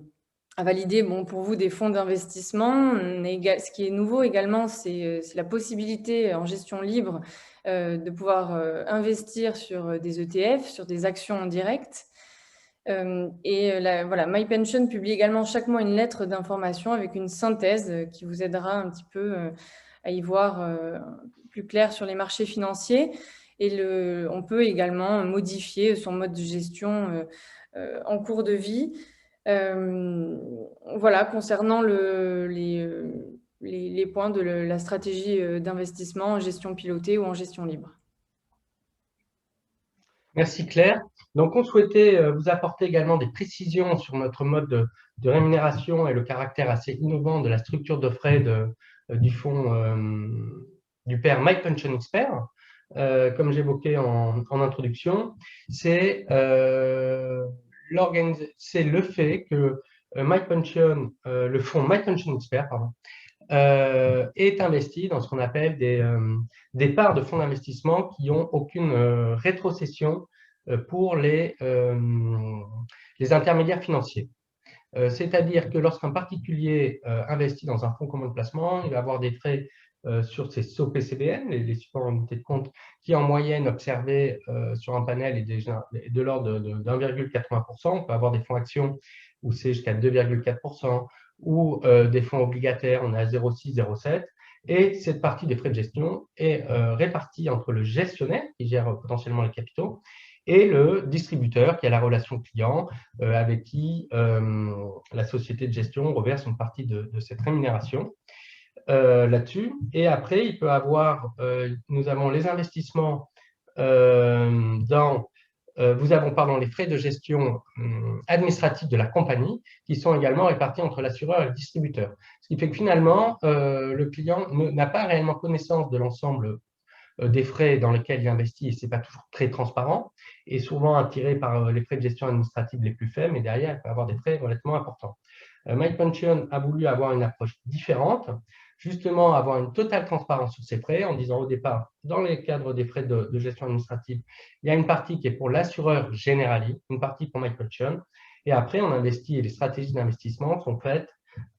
C: a validé pour vous des fonds d'investissement. Ce qui est nouveau également, c'est la possibilité en gestion libre de pouvoir investir sur des ETF, sur des actions en direct. Voilà, MyPension publie également chaque mois une lettre d'information avec une synthèse qui vous aidera un petit peu à y voir plus clair sur les marchés financiers. Et on peut également modifier son mode de gestion en cours de vie. Voilà, concernant les points de la stratégie d'investissement en gestion pilotée ou en gestion libre.
A: Merci Claire. Donc, on souhaitait vous apporter également des précisions sur notre mode de rémunération et le caractère assez innovant de la structure de frais du fonds du pair MyPension Expert. Comme j'évoquais en introduction, c'est le fait que le fonds MyPension Expert est investi dans ce qu'on appelle des parts de fonds d'investissement qui n'ont aucune rétrocession pour les intermédiaires financiers. C'est-à-dire que lorsqu'un particulier investit dans un fonds commun de placement, il va avoir des frais sur ses SOPCBN, les supports en unité de compte, qui en moyenne observés sur un panel est déjà de l'ordre de 1,80%. On peut avoir des fonds actions où c'est jusqu'à 2,4%, ou des fonds obligataires, on est à 0,6, 0,7. Et cette partie des frais de gestion est répartie entre le gestionnaire, qui gère potentiellement les capitaux, et le distributeur qui a la relation client avec qui la société de gestion reverse une partie de cette rémunération là-dessus. Et après, il peut avoir, nous avons les investissements nous avons les frais de gestion administratifs de la compagnie qui sont également répartis entre l'assureur et le distributeur. Ce qui fait que finalement, le client n'a pas réellement connaissance de l'ensemble des frais dans lesquels il investit et ce n'est pas toujours très transparent et souvent attiré par les frais de gestion administrative les plus faibles, mais derrière, il peut avoir des frais relativement importants. MyPension a voulu avoir une approche différente, justement avoir une totale transparence sur ces frais en disant au départ, dans les cadres des frais de gestion administrative, il y a une partie qui est pour l'assureur généraliste, une partie pour MyPension, et après on investit et les stratégies d'investissement sont faites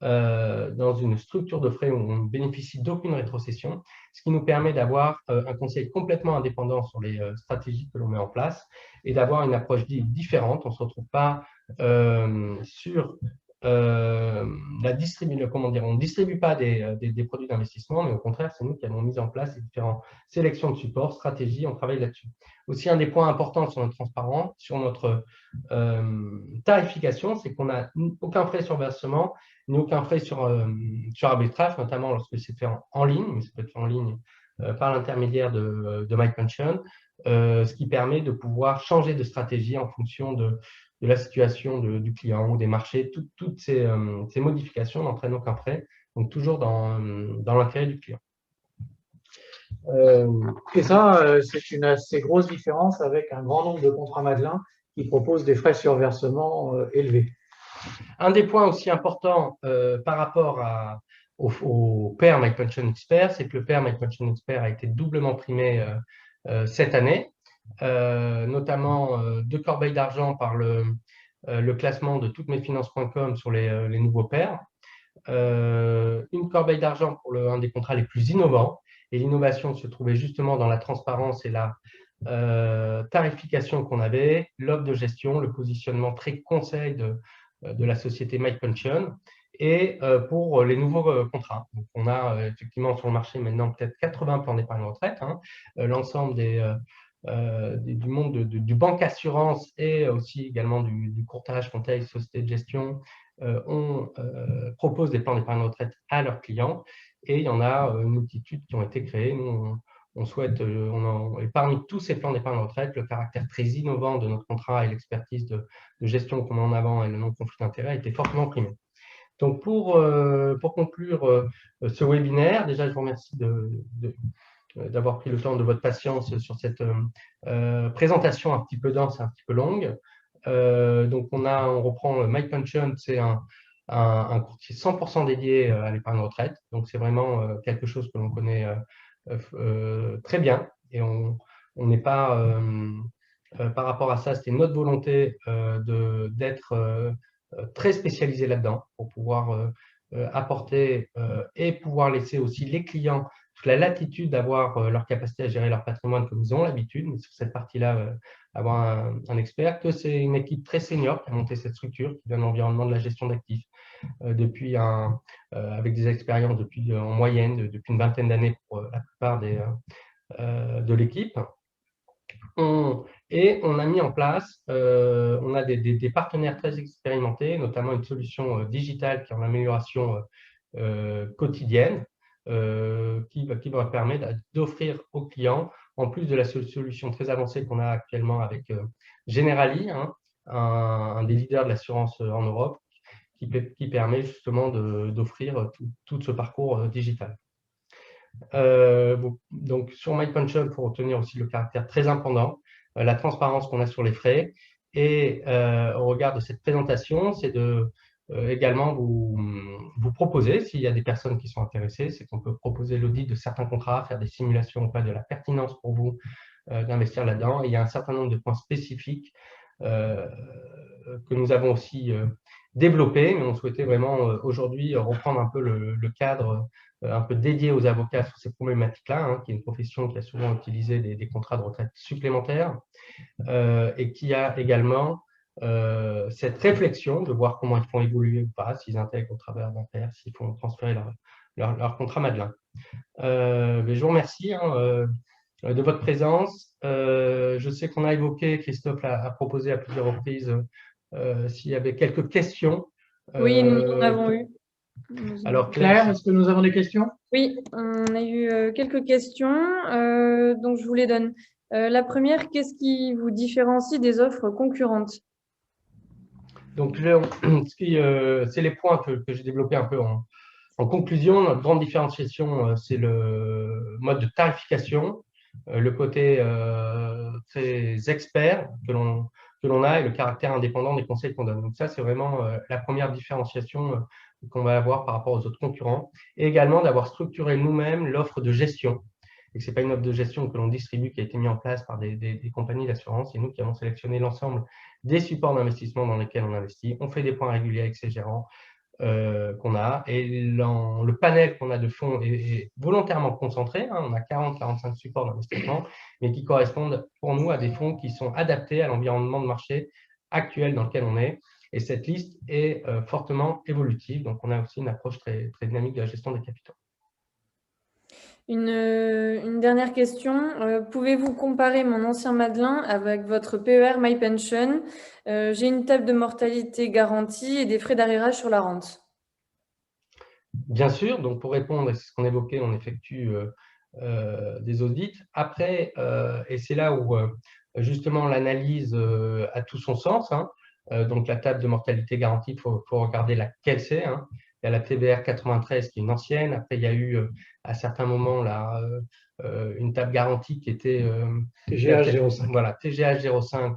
A: dans une structure de frais où on ne bénéficie d'aucune rétrocession, ce qui nous permet d'avoir un conseil complètement indépendant sur les stratégies que l'on met en place et d'avoir une approche différente. On ne se retrouve pas sur la distribution, comment dire, on ne distribue pas des produits d'investissement, mais au contraire, c'est nous qui avons mis en place les différentes sélections de support, stratégies, on travaille là-dessus. Aussi, un des points importants sur notre transparence, sur notre tarification, c'est qu'on n'a aucun frais sur versement, ni aucun frais sur arbitrage, notamment lorsque c'est fait en ligne, mais ça peut être fait en ligne par l'intermédiaire de MyPension, ce qui permet de pouvoir changer de stratégie en fonction de la situation du client ou des marchés. Toutes ces modifications n'entraînent aucun frais, donc toujours dans l'intérêt du client.
B: Et ça, c'est une assez grosse différence avec un grand nombre de contrats Madelin qui proposent des frais sur versement élevés.
A: Un des points aussi importants par rapport au pair MyPension Expert, c'est que le pair MyPension Expert a été doublement primé cette année, notamment 2 corbeilles d'argent par le classement de toutes-mes-finances.com sur les nouveaux pairs, une corbeille d'argent pour un des contrats les plus innovants, et l'innovation se trouvait justement dans la transparence et la tarification qu'on avait, l'offre de gestion, le positionnement très conseil de la société MyPension, et pour les nouveaux contrats. Donc, on a effectivement sur le marché maintenant peut-être 80 plans d'épargne retraite, hein, l'ensemble du monde du banque assurance et aussi également du courtage, conseil, société de gestion, propose des plans d'épargne retraite à leurs clients, et il y en a une multitude qui ont été créés. Nous, on souhaite, et parmi tous ces plans d'épargne retraite, le caractère très innovant de notre contrat et l'expertise de gestion qu'on met en avant et le non-conflit d'intérêt a été fortement primé. Donc, pour conclure ce webinaire, déjà, je vous remercie d'avoir pris le temps de votre patience sur cette présentation un petit peu dense et un petit peu longue. Donc, on reprend MyPension, c'est un courtier 100% dédié à l'épargne retraite. Donc, c'est vraiment quelque chose que l'on connaît très bien. Et on n'est pas, par rapport à ça, c'était notre volonté d'être très spécialisé là-dedans pour pouvoir apporter et pouvoir laisser aussi les clients toute la latitude d'avoir leur capacité à gérer leur patrimoine comme ils ont l'habitude, mais sur cette partie-là, avoir un expert, que c'est une équipe très senior qui a monté cette structure, qui vient de l'environnement de la gestion d'actifs, avec des expériences en moyenne depuis une vingtaine d'années pour la plupart de l'équipe. Et on a mis en place, on a des partenaires très expérimentés, notamment une solution digitale qui est en amélioration quotidienne, qui va permettre d'offrir aux clients, en plus de la solution très avancée qu'on a actuellement avec Generali, hein, un des leaders de l'assurance en Europe, qui permet justement d'offrir tout ce parcours digital. Donc, sur MyPension, il faut retenir aussi le caractère très indépendant, la transparence qu'on a sur les frais. Et au regard de cette présentation, c'est de également vous proposer, s'il y a des personnes qui sont intéressées, c'est qu'on peut proposer l'audit de certains contrats, faire des simulations ou pas de la pertinence pour vous d'investir là-dedans. Et il y a un certain nombre de points spécifiques que nous avons aussi développés, mais on souhaitait vraiment aujourd'hui reprendre un peu le cadre un peu dédié aux avocats sur ces problématiques-là, hein, qui est une profession qui a souvent utilisé des contrats de retraite supplémentaires et qui a également cette réflexion de voir comment ils font évoluer ou pas, s'ils intègrent au travers d'un pair, s'ils font transférer leur contrat Madelin. Mais je vous remercie de votre présence. Je sais qu'on a évoqué, Christophe a proposé à plusieurs reprises, s'il y avait quelques questions.
C: Oui, nous en avons eu.
A: Alors,
B: Claire, est-ce que nous avons des questions?
C: Oui, on a eu quelques questions, donc je vous les donne. La première, qu'est-ce qui vous différencie des offres concurrentes?
A: Donc, c'est les points que j'ai développés un peu en conclusion. Notre grande différenciation, c'est le mode de tarification, le côté très expert que l'on a et le caractère indépendant des conseils qu'on donne. Donc ça, c'est vraiment la première différenciation qu'on va avoir par rapport aux autres concurrents. Et également d'avoir structuré nous-mêmes l'offre de gestion. Et que ce n'est pas une offre de gestion que l'on distribue, qui a été mise en place par des compagnies d'assurance. C'est nous qui avons sélectionné l'ensemble des supports d'investissement dans lesquels on investit. On fait des points réguliers avec ces gérants qu'on a. Et le panel qu'on a de fonds est volontairement concentré. Hein. On a 40-45 supports d'investissement, mais qui correspondent pour nous à des fonds qui sont adaptés à l'environnement de marché actuel dans lequel on est. Et cette liste est fortement évolutive. Donc, on a aussi une approche très, très dynamique de la gestion des capitaux.
C: Une dernière question. Pouvez-vous comparer mon ancien Madelin avec votre PER MyPension? J'ai une table de mortalité garantie et des frais d'arrérage sur la rente.
A: Bien sûr, donc pour répondre, et c'est ce qu'on évoquait, on effectue des audits. Après, et c'est là où justement l'analyse a tout son sens. Hein. Donc la table de mortalité garantie, il faut regarder laquelle c'est. Hein. Il y a la TBR 93 qui est une ancienne. Après, il y a eu à certains moments là, une table garantie qui était
B: TGH 05.
A: Voilà, TGH 05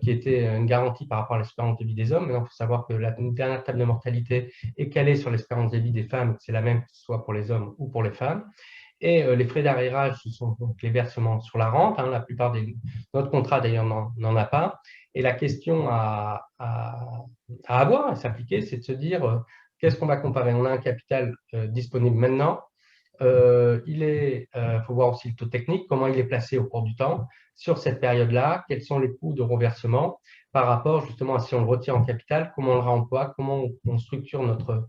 A: qui était une garantie par rapport à l'espérance de vie des hommes. Maintenant, il faut savoir que la dernière table de mortalité est calée sur l'espérance de vie des femmes. C'est la même que ce soit pour les hommes ou pour les femmes. Et les frais d'arrérage, ce sont donc les versements sur la rente. Hein. La plupart de notre contrat, d'ailleurs, n'en a pas. Et la question à avoir, à s'appliquer, c'est de se dire qu'est-ce qu'on va comparer? On a un capital disponible maintenant. Il faut voir aussi le taux technique, comment il est placé au cours du temps sur cette période-là, quels sont les coûts de reversement par rapport justement à si on le retire en capital, comment on le réemploie, comment on structure notre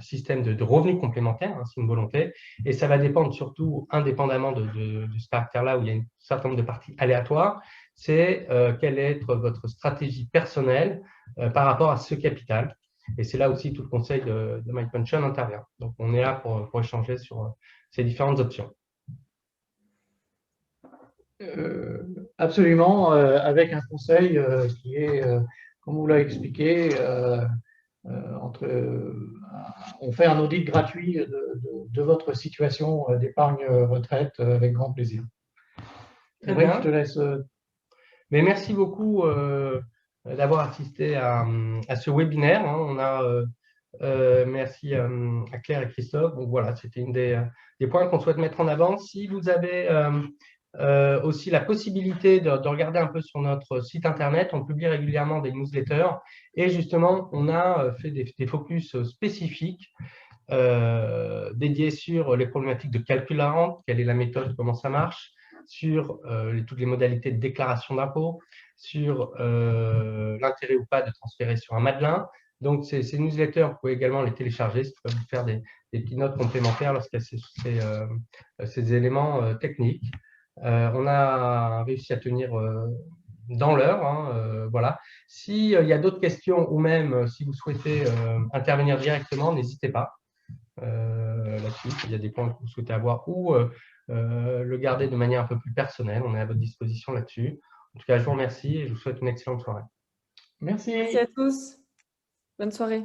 A: système de revenus complémentaires, hein, c'est une volonté. Et ça va dépendre surtout, indépendamment de ce caractère-là, où il y a un certain nombre de parties aléatoires, c'est quelle est votre stratégie personnelle par rapport à ce capital. Et c'est là aussi tout le conseil de MyPension intervient. Donc, on est là pour échanger sur ces différentes options.
B: Absolument, avec un conseil qui est, comme vous l'avez expliqué, on fait un audit gratuit de votre situation d'épargne retraite avec grand plaisir.
A: Très bien.
B: Je te laisse.
A: Mais merci beaucoup d'avoir assisté à ce webinaire. Hein. On a merci à Claire et Christophe. Donc voilà, c'était une des points qu'on souhaite mettre en avant. Si vous avez aussi la possibilité de regarder un peu sur notre site internet, on publie régulièrement des newsletters et justement, on a fait des focus spécifiques dédiés sur les problématiques de calcul de la rente, quelle est la méthode, comment ça marche, sur toutes les modalités de déclaration d'impôt, sur l'intérêt ou pas de transférer sur un Madelin. Donc, ces newsletters, vous pouvez également les télécharger, ça peut vous faire des petites notes complémentaires lorsqu'il y a ces éléments techniques. On a réussi à tenir dans l'heure. Hein, voilà. S'il y a d'autres questions ou même si vous souhaitez intervenir directement, n'hésitez pas là-dessus. S'il y a des points que vous souhaitez avoir ou le garder de manière un peu plus personnelle, on est à votre disposition là-dessus. En tout cas, je vous remercie et je vous souhaite une excellente soirée.
B: Merci.
C: Merci à tous. Bonne soirée.